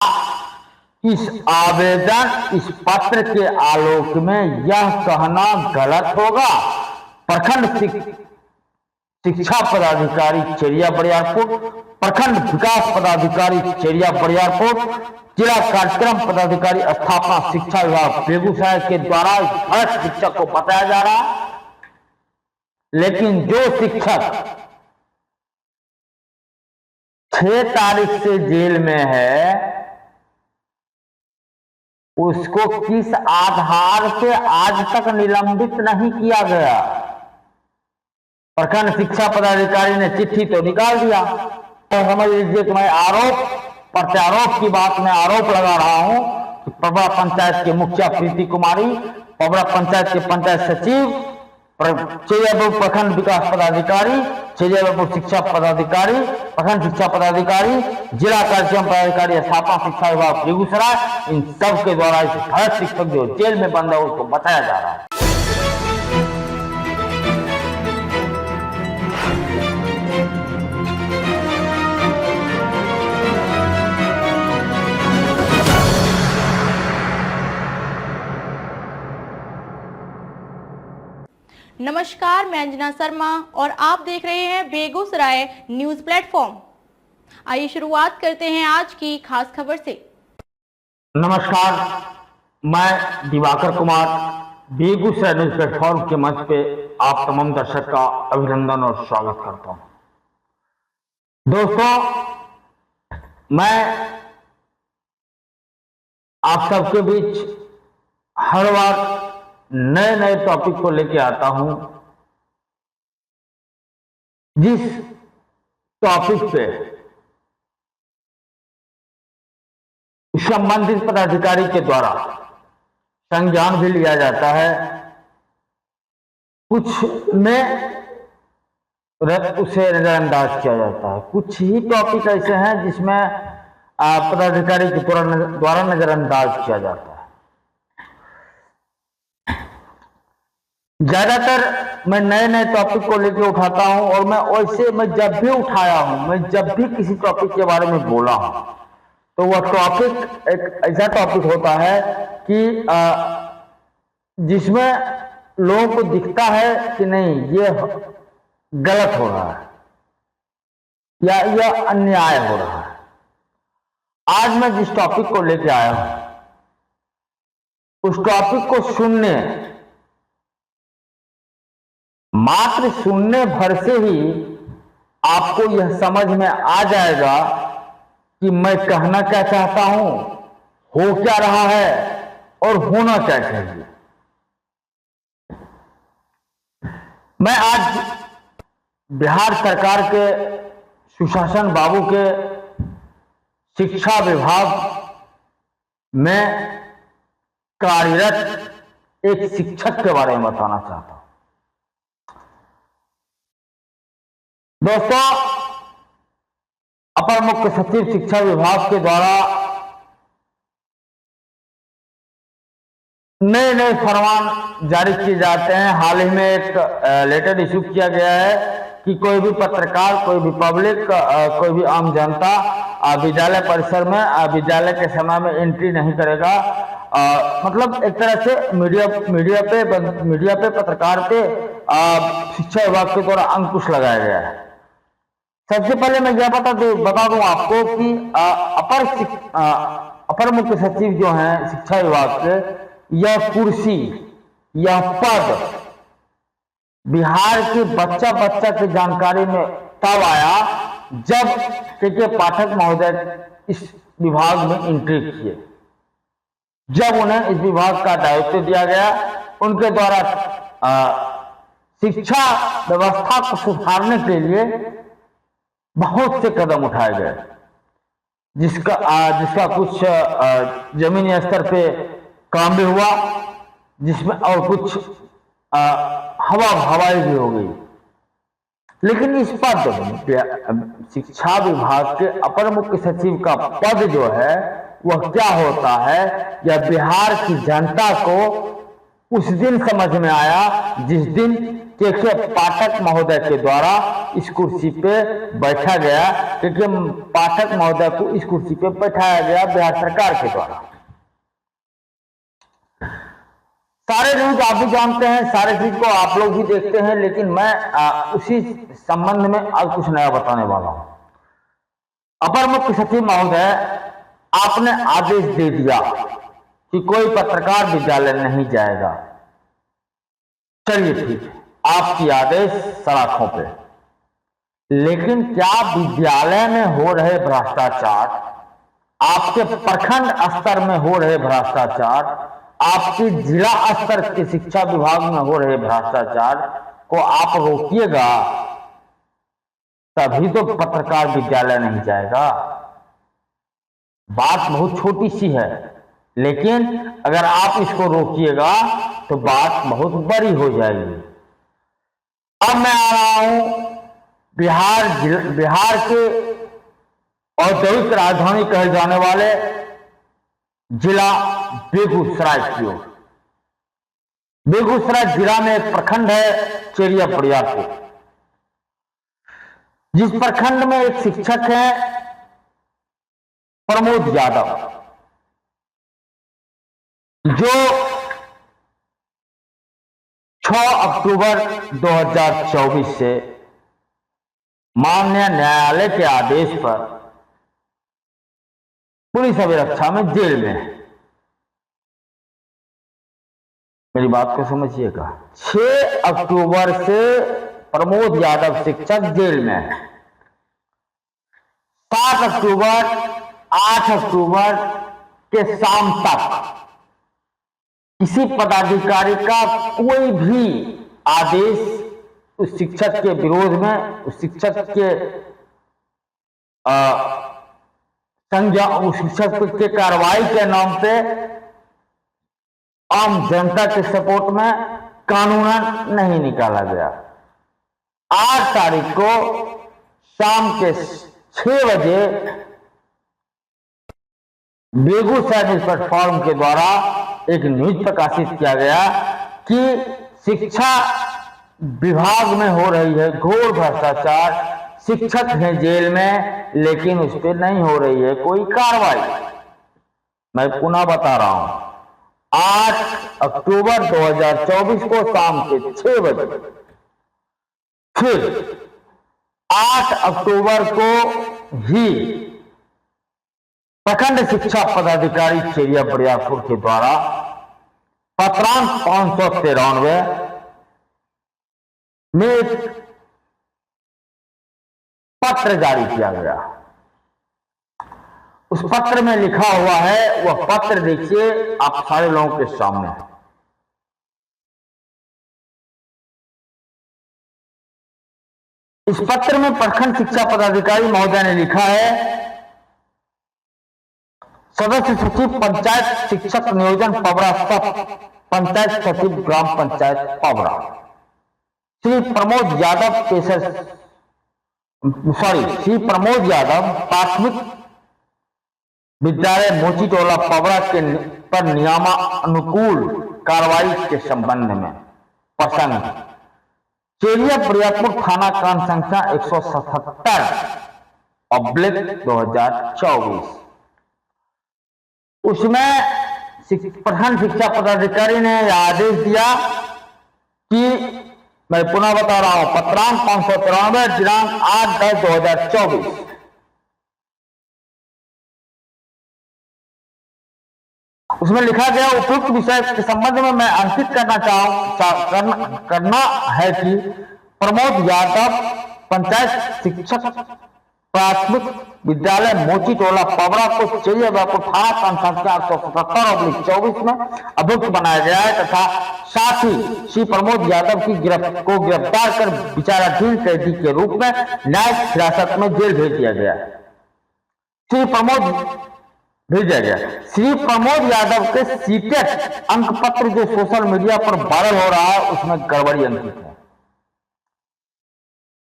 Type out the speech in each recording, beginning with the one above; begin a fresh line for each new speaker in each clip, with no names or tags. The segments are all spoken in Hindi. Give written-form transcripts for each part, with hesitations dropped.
इस आवेदन इस पत्र के आलोक में यह कहना गलत होगा। प्रखंड शिक्षा पदाधिकारी चेरिया बरियारपुर, प्रखंड विकास पदाधिकारी चेरिया बरियारपुर, जिला कार्यक्रम पदाधिकारी स्थापना शिक्षा विभाग बेगूसराय के द्वारा भ्रष्ट शिक्षक को बताया जा रहा है। लेकिन जो शिक्षक 6 तारीख से जेल में है, उसको किस आधार से आज तक निलंबित नहीं किया गया? प्रखंड शिक्षा पदाधिकारी ने चिट्ठी तो निकाल दिया। तो समझ लीजिए कि मैं प्रत्यारोप की बात में आरोप लगा रहा हूं कि पबड़ा पंचायत के मुखिया प्रीति कुमारी, पबड़ा पंचायत के पंचायत सचिव, चेरियापुर प्रखंड विकास पदाधिकारी, चेरियापुर शिक्षा पदाधिकारी, प्रखंड शिक्षा पदाधिकारी, जिला कार्यक्रम पदाधिकारी, स्थापना शिक्षा विभाग बेगूसराय, इन सब के द्वारा इस भ्रष्ट शिक्षक जो जेल में बंद है उसको बताया जा रहा है।
नमस्कार, मैं अंजना शर्मा और आप देख रहे हैं बेगूसराय न्यूज प्लेटफॉर्म। आइए शुरुआत करते हैं आज की खास खबर से।
नमस्कार, मैं दिवाकर कुमार बेगूसराय न्यूज प्लेटफॉर्म के मंच पे आप तमाम दर्शक का अभिनंदन और स्वागत करता हूं। दोस्तों, मैं आप सबके बीच हर बार नए नए टॉपिक को लेके आता हूं। जिस टॉपिक पे संबंधित पदाधिकारी के द्वारा संज्ञान भी लिया जाता है, कुछ में उसे नजरअंदाज किया जाता है। कुछ ही टॉपिक ऐसे हैं जिसमें पदाधिकारी के द्वारा नजरअंदाज किया जाता है। ज्यादातर मैं नए नए टॉपिक को लेकर उठाता हूं और मैं जब भी उठाया हूं, मैं जब भी किसी टॉपिक के बारे में बोला हूं, तो वह टॉपिक एक ऐसा टॉपिक होता है कि जिसमें लोगों को दिखता है कि नहीं, ये गलत हो रहा है या यह अन्याय हो रहा है। आज मैं जिस टॉपिक को लेकर आया हूं, उस टॉपिक को सुनने, मात्र सुनने भर से ही आपको यह समझ में आ जाएगा कि मैं कहना क्या चाहता हूं, हो क्या रहा है और होना क्या चाहिए। मैं आज बिहार सरकार के सुशासन बाबू के शिक्षा विभाग में कार्यरत एक शिक्षक के बारे में बताना चाहता हूं। दोस्तों, अपर मुख्य सचिव शिक्षा विभाग के द्वारा नए नए फरमान जारी किए जाते हैं। हाल ही में एक लेटर इशू किया गया है कि कोई भी पत्रकार, कोई भी पब्लिक, कोई भी आम जनता विद्यालय परिसर में विद्यालय के समय में एंट्री नहीं करेगा। मतलब एक तरह से मीडिया पे पत्रकार पे शिक्षा विभाग के द्वारा अंकुश लगाया गया है। सबसे पहले मैं यह बता दूं आपको कि अपर मुख्य सचिव जो हैं शिक्षा विभाग के, यह कुर्सी, यह पद बिहार के बच्चा की जानकारी में तब आया जब के पाठक महोदय इस विभाग में एंट्री किए। जब उन्हें इस विभाग का दायित्व दिया गया, उनके द्वारा शिक्षा व्यवस्था को सुधारने के लिए बहुत से कदम उठाए गए, जिसका कुछ जमीनी स्तर पे काम भी हुआ, जिसमें और कुछ हवाई भी हो गई। लेकिन इस पद, शिक्षा विभाग के अपर मुख्य सचिव का पद जो है वह क्या होता है, यह बिहार की जनता को उस दिन समझ में आया जिस दिन के पाठक महोदय के द्वारा इस कुर्सी पे बैठा गया, क्योंकि पाठक महोदय को इस कुर्सी पे बैठाया गया बिहार सरकार के द्वारा। सारे न्यूज आप भी जानते हैं, सारे चीज को आप लोग भी देखते हैं, लेकिन मैं उसी संबंध में आज कुछ नया बताने वाला हूं। अपर मुख्य सचिव महोदय, आपने आदेश दे दिया कि कोई पत्रकार विद्यालय नहीं जाएगा। चलिए ठीक है, आपकी आदेश सलाखों पे, लेकिन क्या विद्यालय में हो रहे भ्रष्टाचार, आपके प्रखंड स्तर में हो रहे भ्रष्टाचार, आपके जिला स्तर के शिक्षा विभाग में हो रहे भ्रष्टाचार को आप रोकिएगा, तभी तो पत्रकार विद्यालय नहीं जाएगा। बात बहुत छोटी सी है, लेकिन अगर आप इसको रोकिएगा तो बात बहुत बड़ी हो जाएगी। अब मैं आ रहा हूं बिहार के औद्योगिक राजधानी कहे जाने वाले जिला बेगूसराय की ओर। बेगूसराय जिला में एक प्रखंड है चेरिया बरियारपुर, जिस प्रखंड में एक शिक्षक है प्रमोद यादव, जो 6 अक्टूबर 2024 से माननीय न्यायालय के आदेश पर पुलिस अभिरक्षा में जेल में है। मेरी बात को समझिएगा, 6 अक्टूबर से प्रमोद यादव शिक्षक जेल में है। 7 अक्टूबर 8 अक्टूबर के शाम तक किसी पदाधिकारी का कोई भी आदेश उस शिक्षक के विरोध में, उस शिक्षक के उस शिक्षक के कार्रवाई के नाम पे आम जनता के सपोर्ट में कानूनन नहीं निकाला गया। 8 तारीख को शाम के 6 बजे बेगूसराय न्यूज प्लेटफॉर्म के द्वारा एक न्यूज प्रकाशित किया गया कि शिक्षा विभाग में हो रही है घोर भ्रष्टाचार, शिक्षक हैं जेल में, लेकिन उस पर नहीं हो रही है कोई कार्रवाई। मैं पुनः बता रहा हूं, 8 अक्टूबर 2024 को शाम के 6 बजे, फिर 8 अक्टूबर को ही प्रखंड शिक्षा पदाधिकारी चेरिया बरियारपुर के द्वारा पत्रांक 593 में एक पत्र जारी किया गया। उस पत्र में लिखा हुआ है, वह पत्र देखिए आप सारे लोगों के सामने। इस पत्र में प्रखंड शिक्षा पदाधिकारी महोदय ने लिखा है, सदस्य सचिव पंचायत शिक्षक नियोजन पबरा सब, पंचायत सचिव ग्राम पंचायत पबरा, श्री प्रमोद यादव प्राथमिक विद्यालय मोची टोला पबरा के पर नियमानुकूल कार्रवाई के संबंध में प्रसंग चेरिया बरियारपुर थाना कांड संख्या 177/2024। उसमें प्रखंड शिक्षा पदाधिकारी ने यह आदेश दिया कि, मैं पुनः बता रहा हूं, पत्रांक 593 दिनांक 8/10/2024, उसमें लिखा गया उपयुक्त विषय के संबंध में मैं अंकित करना है कि प्रमोद यादव पंचायत शिक्षक प्राथमिक विद्यालय मोची टोला पबरा को चेरिया बरियारपुर थाना कांड संख्या 877/24 में अभियुक्त बनाया गया है तथा साथ ही श्री प्रमोद यादव को गिरफ्तार कर विचाराधीन कैदी के रूप में न्यायिक हिरासत में जेल भेज दिया गया। श्री प्रमोद यादव के सीटेट अंक पत्र जो सोशल मीडिया पर वायरल हो रहा है, उसमें गड़बड़ी अंकित है।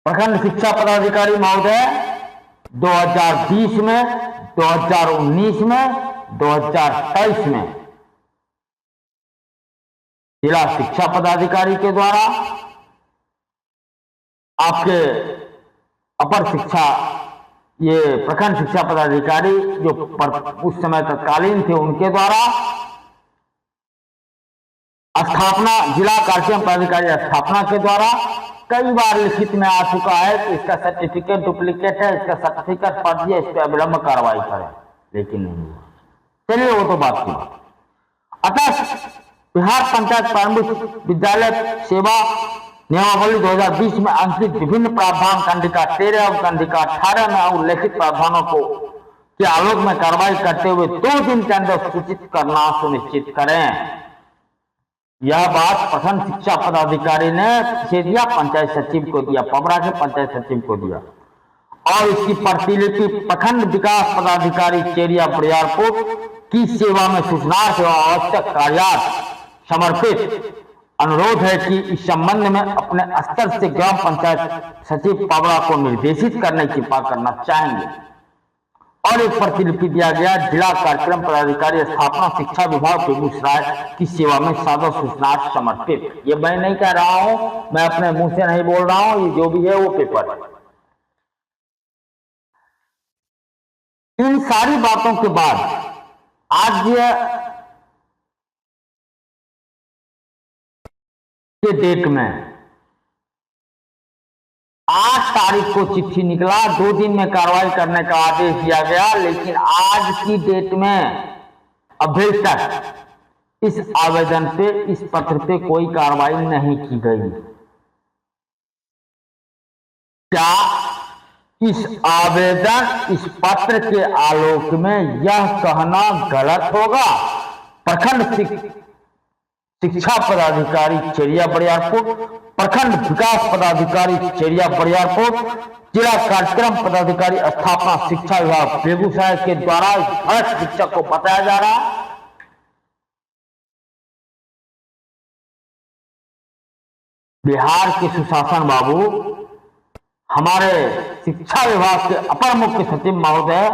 प्रखंड शिक्षा पदाधिकारी महोदय 2020 में, 2019 में, 2023 में जिला शिक्षा पदाधिकारी के द्वारा, आपके अपर शिक्षा, ये प्रखंड शिक्षा पदाधिकारी जो उस समय तत्कालीन थे उनके द्वारा, स्थापना जिला कार्यक्रम पदाधिकारी स्थापना के द्वारा कई बार लिखित में आ चुका है कि इसका सर्टिफिकेट डुप्लीकेट है, इसका सर्टिफिकेट फर्जी है, इस पर अविलंब कार्रवाई करें, लेकिन नहीं हुआ। चलिए वो तो बात की बात। अतः बिहार पंचायत प्रारंभिक विद्यालय सेवा नियमावली 2020 में अंकित विभिन्न प्रावधान कंडिका 13 और कंडिका 18 में उल्लेखित प्रावधानों को के आलोक में कार्रवाई करते हुए 2 दिन के अंदर सूचित करना सुनिश्चित करें। यह बात प्रखंड शिक्षा पदाधिकारी ने किसे दिया? पंचायत सचिव को दिया, पबरा के पंचायत सचिव को दिया। और इसकी प्रतिलिपि प्रखंड विकास पदाधिकारी चेरिया बरियारपुर की सेवा में सूचना सेवा आवश्यक कार्यालय समर्पित। अनुरोध है कि इस संबंध में अपने स्तर से ग्राम पंचायत सचिव पबरा को निर्देशित करने की कृपा करना चाहेंगे। और एक प्रतिलिपि दिया गया जिला कार्यक्रम पदाधिकारी स्थापना शिक्षा विभाग बेगूसराय की सेवा में सादा सूचना समर्पित। ये मैं नहीं कह रहा हूं, मैं अपने मुंह से नहीं बोल रहा हूं, ये जो भी है वो पेपर है। इन सारी बातों के बाद आज के डेट में 8 तारीख को चिट्ठी निकला, 2 दिन में कार्रवाई करने का आदेश दिया गया, लेकिन आज की डेट में अभी तक इस आवेदन पे, इस पत्र पे कोई कार्रवाई नहीं की गई। क्या इस आवेदन, इस पत्र के आलोक में यह कहना गलत होगा? प्रखंड शिक्षा पदाधिकारी चेरिया बरियारपुर, प्रखंड विकास पदाधिकारी चेरिया बरियारपुर, जिला कार्यक्रम पदाधिकारी स्थापना शिक्षा विभाग बेगूसराय के द्वारा भ्रष्ट शिक्षक को बताया जा रहा है। बिहार के सुशासन बाबू, हमारे शिक्षा विभाग के अपर मुख्य सचिव महोदय,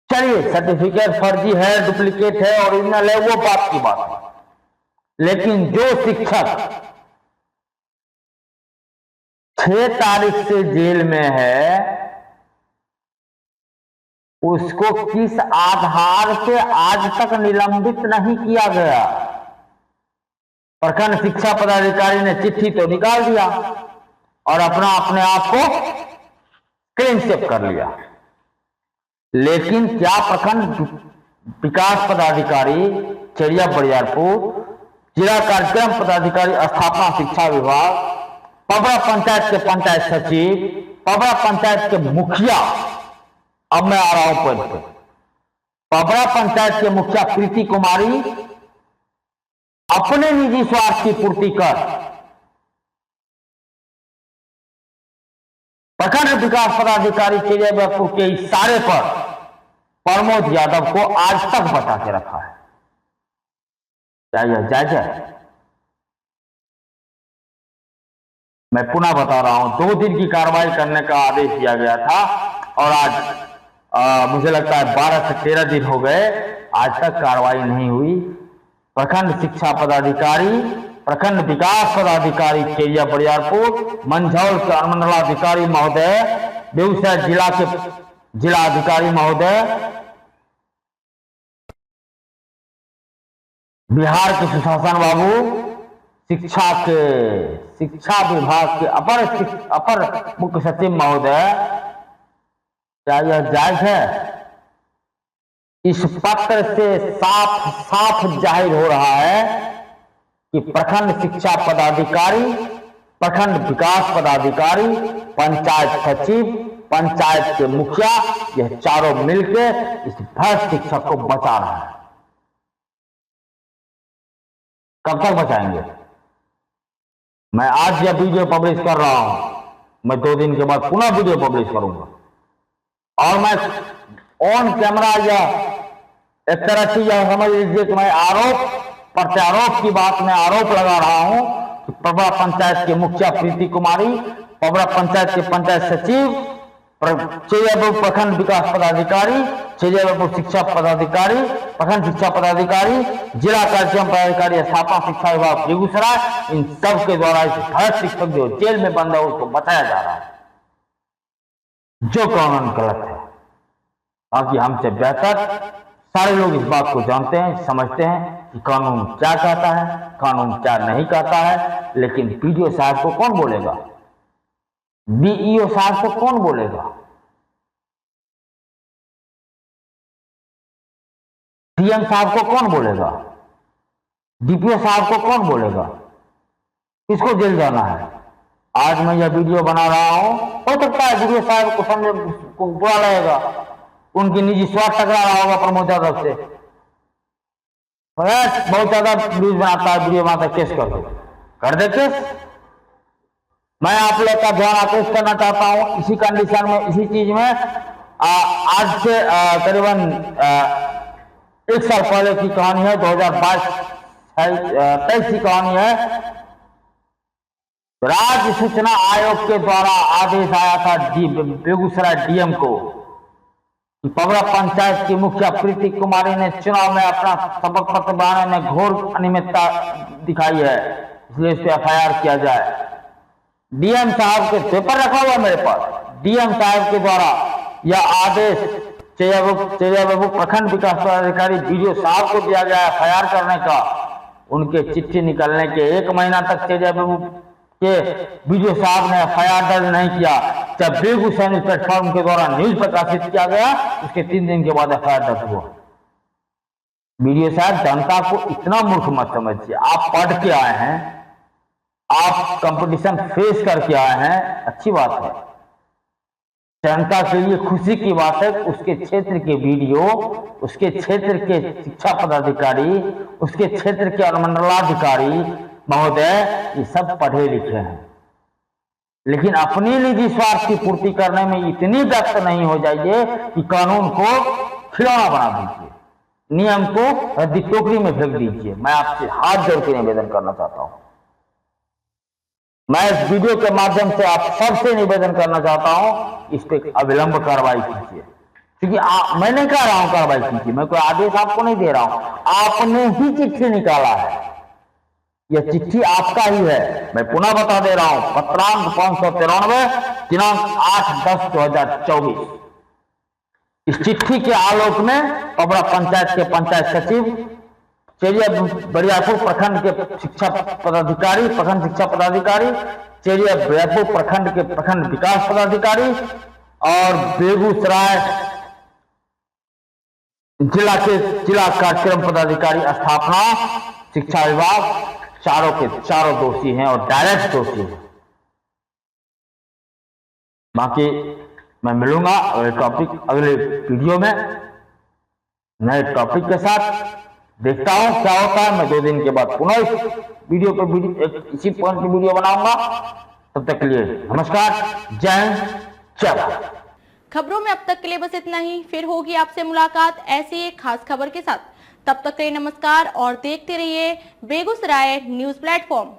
चलिए सर्टिफिकेट फर्जी है, डुप्लीकेट है, ओरिजिनल है, वो बात की बात है, लेकिन जो शिक्षक 6 तारीख से जेल में है उसको किस आधार से आज तक निलंबित नहीं किया गया? प्रखंड शिक्षा पदाधिकारी ने चिट्ठी तो निकाल दिया और अपने आप को क्लीन स्वीप कर लिया, लेकिन क्या प्रखंड विकास पदाधिकारी चेरिया बरियारपुर, जिला कार्यक्रम पदाधिकारी स्थापना शिक्षा विभाग, पबरा पंचायत के पंचायत सचिव, पबरा पंचायत के मुखिया, अब मैं आ रहा हूं पॉइंट पे, पबरा पंचायत के मुखिया प्रीति कुमारी अपने निजी स्वार्थ की पूर्ति कर प्रखंड विकास पदाधिकारी चेरिया बरियारपुर के इशारे पर प्रमोद यादव को आज तक बचा के रखा है। क्या यह जायज है? मैं पुनः बता रहा हूं, 2 दिन की कार्रवाई करने का आदेश दिया गया था और आज मुझे लगता है 12 से 13 दिन हो गए, आज तक कार्रवाई नहीं हुई। प्रखंड शिक्षा पदाधिकारी, प्रखंड विकास पदाधिकारी चेरिया बरियारपुर, मंझौल के अनुमंडलाधिकारी महोदय, बेगूसराय जिला के जिला अधिकारी महोदय, बिहार के सुशासन बाबू, शिक्षा विभाग के अपर मुख्य सचिव महोदय, क्या यह जायज है? इस पत्र से साफ जाहिर हो रहा है कि प्रखंड शिक्षा पदाधिकारी, प्रखंड विकास पदाधिकारी, पंचायत सचिव, पंचायत के मुखिया, यह चारों मिलकर इस भ्रष्ट शिक्षक को बचा रहा है। कब तक बचाएंगे? मैं आज यह वीडियो पब्लिश कर रहा हूं, मैं 2 दिन के बाद पुनः वीडियो पब्लिश करूंगा और मैं ऑन कैमरा या एक तरह से यह समझ लीजिए कि मैं प्रत्यारोप की बात में आरोप लगा रहा हूं कि पबरा पंचायत के मुखिया प्रीति कुमारी, पबरा पंचायत के पंचायत सचिव, प्रखंड विकास पदाधिकारी चेरियापुर शिक्षा पदाधिकारी, प्रखंड शिक्षा पदाधिकारी, जिला कार्यक्रम पदाधिकारी, स्थापना शिक्षा विभाग बेगूसराय, इन सब के द्वारा इस भ्रष्ट शिक्षक जो जेल में बंद है उसको बताया जा रहा है, जो कानून गलत है। बाकी हमसे बेहतर सारे लोग इस बात को जानते हैं, समझते हैं कि कानून क्या कहता है, कानून क्या नहीं कहता है। लेकिन बीडीओ साहब को कौन बोलेगा, बीईओ साहब को कौन बोलेगा, डीएम साहब को कौन बोलेगा, डीपीओ साहब को कौन बोलेगा, किसको जेल जाना है। आज मैं यह वीडियो बना रहा हूं, हो सकता है बीडीओ साहब को समझ को बुरा लगेगा, उनकी निजी स्वार्थ टकरा रहा होगा प्रमोद यादव से, बहुत ज्यादा व्यूज बनाता है, वीडियो बनाता है, केस कर दे केस। मैं आप लोग का ध्यान आकर्षित करना चाहता हूं इसी कंडीशन में, इसी चीज में। आज से करीबन 1 साल पहले की कहानी है, 2022-23 की कहानी है। राज्य सूचना आयोग के द्वारा आदेश आया था बेगूसराय डीएम को कि पबरा पंचायत की मुखिया प्रीति कुमारी ने चुनाव में अपना शपथ पत्र बनाने में घोर अनियमितता दिखाई है, इसलिए इस पर एफआईआर किया जाए। डीएम साहब के पेपर रखा हुआ मेरे पास, डीएम साहब के द्वारा यह आदेश चेरियाबाबू प्रखंड विकास पदाधिकारी बीडीओ साहब को दिया गया एफआईआर करने का। उनके चिट्ठी निकलने के 1 महीना तक चेरियाबाबू के बीडीओ साहब ने एफआईआर दर्ज नहीं किया। जब बेगूसराय न्यूज प्लेटफॉर्म के द्वारा न्यूज प्रकाशित किया गया, उसके 3 दिन के बाद एफआईआर दर्ज हुआ। बीडीओ साहब, जनता को इतना मूर्ख मत समझिए। आप पढ़ के आए हैं, आप कंपटीशन फेस करके आए हैं, अच्छी बात है, जनता के लिए खुशी की बात है। उसके क्षेत्र के बीडीओ, उसके क्षेत्र के शिक्षा पदाधिकारी, उसके क्षेत्र के अनुमंडलाधिकारी महोदय, ये सब पढ़े लिखे हैं, लेकिन अपनी निजी स्वार्थ की पूर्ति करने में इतनी व्यस्त नहीं हो जाइए कि कानून को खिलौना बना दीजिए, नियम को रद्दी टोकरी में फेंक दीजिए। मैं आपसे हाथ जोड़ के निवेदन करना चाहता हूं। मैं इस वीडियो के माध्यम से आप सबसे निवेदन करना चाहता हूं, इस पे अविलंब कार्रवाई कीजिए, क्योंकि मैं नहीं कह रहा हूं कार्रवाई कीजिए, मैं कोई आदेश आपको नहीं दे रहा हूं, आपने ही चिट्ठी निकाला है, यह चिट्ठी आपका ही है। मैं पुनः बता दे रहा हूं, पत्रांक 593, दिनांक 8/10/2024। इस चिट्ठी के आलोक में पबरा पंचायत के पंचायत सचिव, चेरियापुर प्रखंड के शिक्षा पदाधिकारी, प्रखंड शिक्षा पदाधिकारी, चेरियापुर प्रखंड के प्रखंड विकास पदाधिकारी और बेगूसराय जिला के जिला कार्यक्रम पदाधिकारी, स्थापना शिक्षा विभाग, चारों के चारों दोषी हैं और डायरेक्ट दोषी हैं। बाकी मैं मिलूंगा अगले वीडियो में नए टॉपिक के साथ। देखता हूं क्या होता है। मैं 2 दिन के बाद पुनः इस वीडियो पे इसी पॉइंट की वीडियो बनाऊंगा। तब तक के लिए नमस्कार, जय हिंद, जय भारत।
खबरों में अब तक के लिए बस इतना ही। फिर होगी आपसे मुलाकात ऐसी एक खास खबर के साथ। तब तक के लिए नमस्कार और देखते रहिए बेगूसराय न्यूज प्लेटफॉर्म।